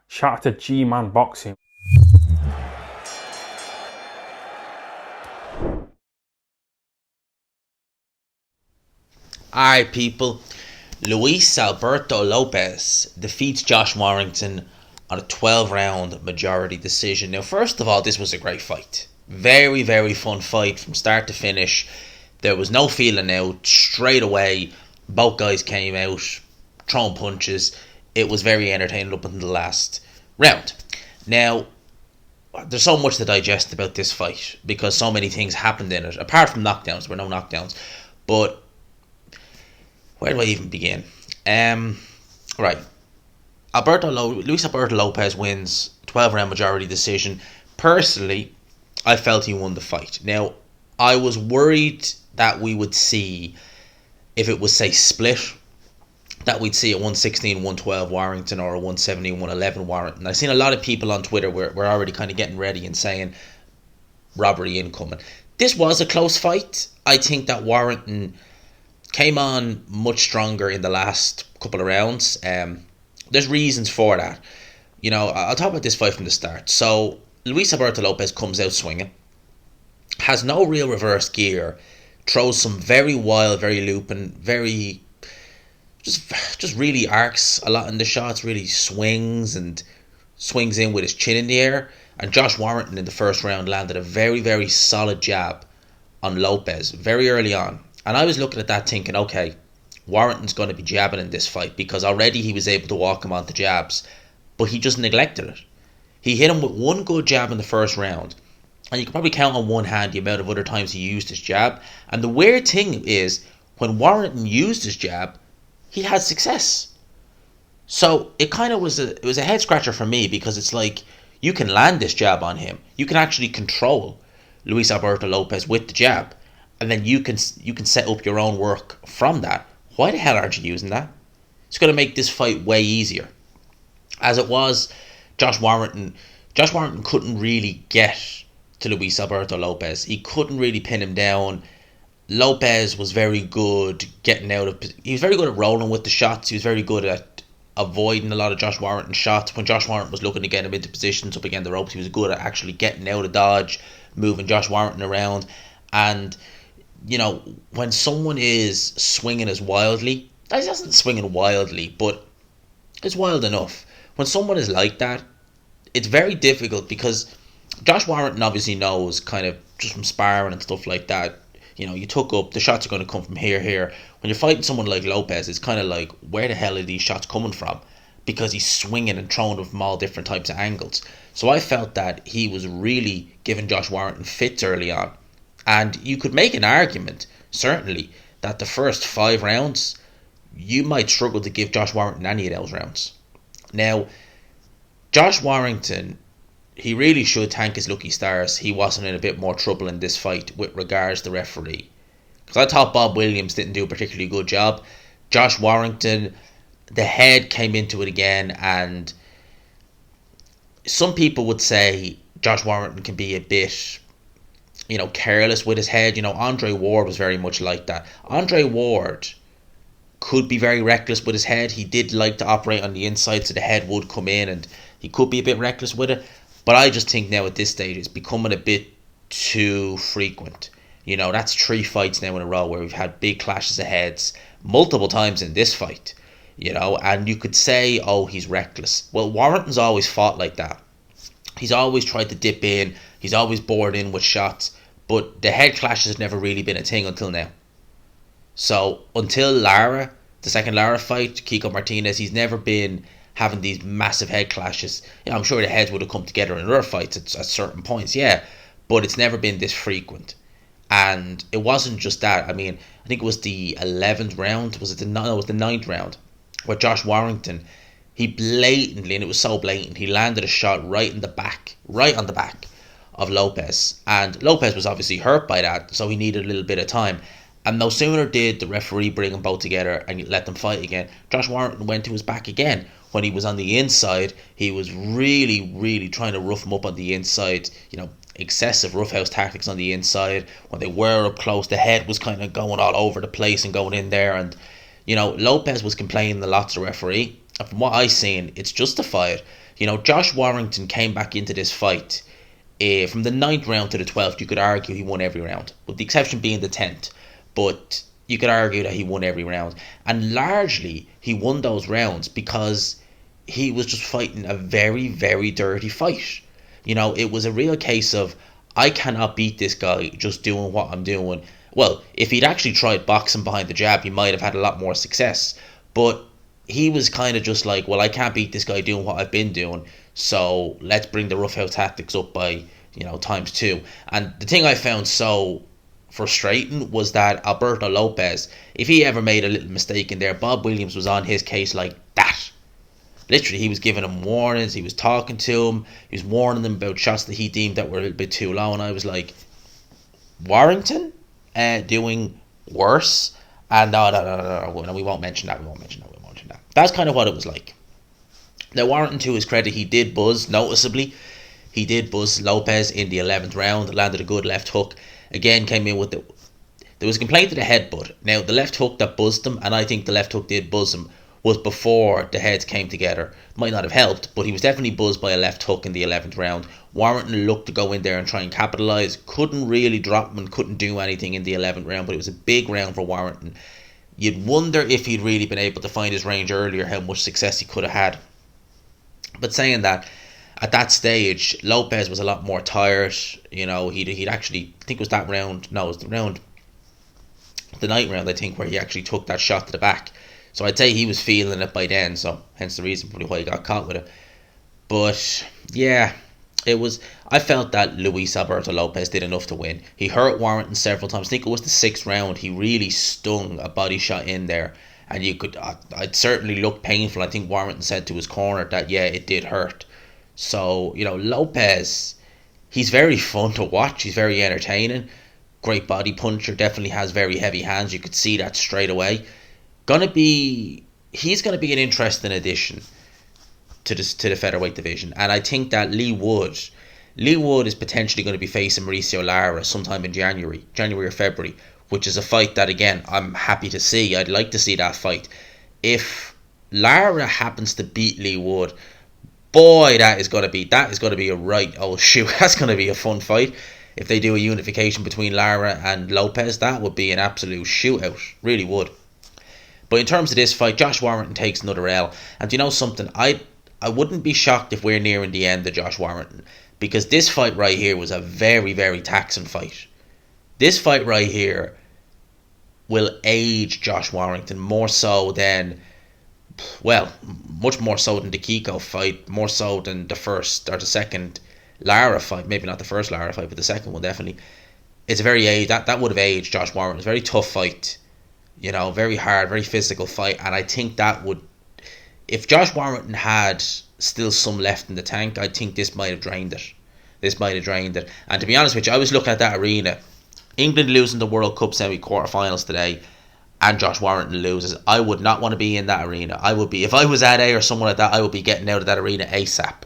Shout out to G-Man Boxing. Alright, people. Luis Alberto Lopez defeats Josh Warrington on a 12 round majority decision. Now, first of all, this was a great fight. Very, very fun fight from start to finish. There was no feeling out. Straight away, both guys came out throwing punches. It was very entertaining up until the last round. Now, there's so much to digest about this fight because so many things happened in it. Apart from knockdowns, there were no knockdowns. But where do I even begin? Right. Luis Alberto Lopez wins 12 round majority decision. Personally, I felt he won the fight. Now, I was worried that we would see, if it was, say, split, that we'd see a 116, 112 Warrington or a 117, 111 Warrington. I've seen a lot of people on Twitter were already kind of getting ready and saying robbery incoming. This was a close fight. I think that Warrington came on much stronger in the last couple of rounds. There's reasons for that. I'll talk about this fight from the start. So, Luis Alberto Lopez comes out swinging, has no real reverse gear, throws some very wild, very looping, very just really arcs a lot in the shots, really swings in with his chin in the air. And Josh Warrington in the first round landed a very, very solid jab on Lopez very early on. And I was looking at that thinking, okay, Warrington's going to be jabbing in this fight because already he was able to walk him onto jabs, but he just neglected it. He hit him with one good jab in the first round, and you can probably count on one hand the amount of other times he used his jab. And the weird thing is, when Warrington used his jab, he had success. So it kind of was a head scratcher for me because it's like, you can land this jab on him. You can actually control Luis Alberto Lopez with the jab. And then you can set up your own work from that. Why the hell aren't you using that? It's going to make this fight way easier. As it was, Josh Warrington couldn't really get to Luis Alberto Lopez. He couldn't really pin him down. Lopez was very good getting out of. He was very good at rolling with the shots. He was very good at avoiding a lot of Josh Warrington's shots. When Josh Warrington was looking to get him into positions up against the ropes, he was good at actually getting out of dodge, moving Josh Warrington around. And when someone is swinging as wildly, he isn't swinging wildly, but it's wild enough. When someone is like that, it's very difficult because Josh Warrington obviously knows, kind of just from sparring and stuff like that, you took up, the shots are going to come from here. When you're fighting someone like Lopez, it's kind of like, where the hell are these shots coming from? Because he's swinging and throwing them from all different types of angles. So I felt that he was really giving Josh Warrington fits early on. And you could make an argument, certainly, that the first 5 rounds, you might struggle to give Josh Warrington any of those rounds. Now, Josh Warrington, he really should thank his lucky stars he wasn't in a bit more trouble in this fight with regards to the referee. Because I thought Bob Williams didn't do a particularly good job. Josh Warrington, the head came into it again, and some people would say Josh Warrington can be a bit careless with his head. Andre Ward was very much like that. Andre Ward could be very reckless with his head. He did like to operate on the inside, so the head would come in, and he could be a bit reckless with it. But I just think now at this stage it's becoming a bit too frequent. That's 3 fights now in a row where we've had big clashes of heads multiple times in this fight. And you could say, oh, he's reckless. Well, Warrington's always fought like that. He's always tried to dip in. He's always bored in with shots. But the head clash has never really been a thing until now. So until the second Lara fight, Kiko Martinez, he's never been having these massive head clashes. I'm sure the heads would have come together in other fights at certain points, yeah. But it's never been this frequent. And it wasn't just that. I think it was the 11th round. It was the 9th round where Josh Warrington, he blatantly, and it was so blatant, he landed a shot right on the back of Lopez. And Lopez was obviously hurt by that, so he needed a little bit of time. And no sooner did the referee bring them both together and let them fight again, Josh Warrington went to his back again. When he was on the inside, he was really, really trying to rough him up on the inside. Excessive roughhouse tactics on the inside. When they were up close, the head was kind of going all over the place and going in there. And, Lopez was complaining a lot to the referee. from what I seen, it's justified. You know, Josh Warrington came back into this fight from the ninth round to the 12th. You could argue he won every round, with the exception being the 10th. But you could argue that he won every round. And largely, he won those rounds because he was just fighting a very, very dirty fight. You know, it was a real case of, I cannot beat this guy just doing what I'm doing. Well, if he'd actually tried boxing behind the jab, he might have had a lot more success. But he was kind of just like, well, I can't beat this guy doing what I've been doing, so let's bring the roughhouse tactics up by, times two. And the thing I found so frustrating was that Alberto Lopez, if he ever made a little mistake in there, Bob Williams was on his case like that. Literally, he was giving him warnings, he was talking to him, he was warning him about shots that he deemed that were a little bit too low, and I was like, Warrington doing worse? And no, we won't mention that, That's kind of what it was like. Now, Warrington, to his credit, he did buzz noticeably. He did buzz Lopez in the 11th round, landed a good left hook. Again, came in with there was a complaint to the headbutt. Now, the left hook that buzzed him, and I think the left hook did buzz him, was before the heads came together. Might not have helped, but he was definitely buzzed by a left hook in the 11th round. Warrington looked to go in there and try and capitalise. Couldn't really drop him and couldn't do anything in the 11th round, but it was a big round for Warrington. You'd wonder if he'd really been able to find his range earlier, how much success he could have had. But saying that, at that stage, Lopez was a lot more tired. He'd actually, I think it was that round, no, it was the night round, I think, where he actually took that shot to the back. So I'd say he was feeling it by then, so hence the reason probably why he got caught with it. But yeah, I felt that Luis Alberto Lopez did enough to win. He hurt Warrington several times. I think it was the 6th round. He really stung a body shot in there, and it certainly looked painful. I think Warrington said to his corner that, yeah, it did hurt. So, Lopez, he's very fun to watch. He's very entertaining. Great body puncher. Definitely has very heavy hands. You could see that straight away. He's gonna be an interesting addition to the featherweight division, and I think that Lee Wood is potentially going to be facing Mauricio Lara sometime in January or February, which is a fight that, again, I'm happy to see. I'd like to see that fight. If Lara happens to beat Lee Wood, boy, that is going to be a right old shoot. That's going to be a fun fight. If they do a unification between Lara and Lopez, that would be an absolute shootout. Really would. But in terms of this fight, Josh Warrington takes another L. And do you know something? I wouldn't be shocked if we're nearing the end of Josh Warrington, because this fight right here was a very, very taxing fight. This fight right here will age Josh Warrington more so than, well, much more so than the Kiko fight, more so than the first or the second Lara fight. Maybe not the first Lara fight, but the second one definitely. It's a very that would have aged Josh Warrington. It's a very tough fight. Very hard, very physical fight, and I think that would, if Josh Warrington had still some left in the tank, I think this might have drained it. And to be honest with you, I was looking at that arena. England losing the World Cup semi-quarterfinals today, and Josh Warrington loses. I would not want to be in that arena. I would be, if I was at A or someone like that, I would be getting out of that arena ASAP.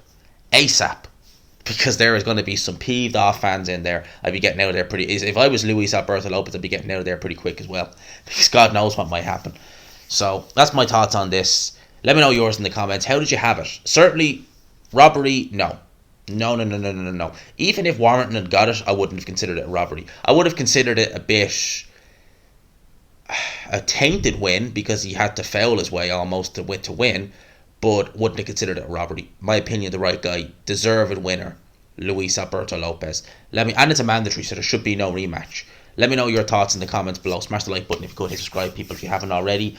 Because there is going to be some peeved off fans in there. I'd be getting out of there pretty. If I was Luis Alberto Lopez, I'd be getting out of there pretty quick as well, because God knows what might happen. So that's my thoughts on this. Let me know yours in the comments. How did you have it? Certainly, robbery, no. No. Even if Warrington had got it, I wouldn't have considered it a robbery. I would have considered it a tainted win, because he had to foul his way almost to win, but wouldn't have considered it a robbery. My opinion, the right guy, deserved winner, Luis Alberto Lopez. And it's a mandatory, so there should be no rematch. Let me know your thoughts in the comments below. Smash the like button if you could. Hit subscribe, people, if you haven't already.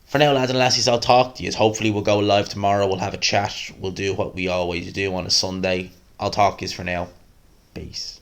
For now, lads and lassies, I'll talk to you. Hopefully we'll go live tomorrow. We'll have a chat. We'll do what we always do on a Sunday. I'll talk to you for now. Peace.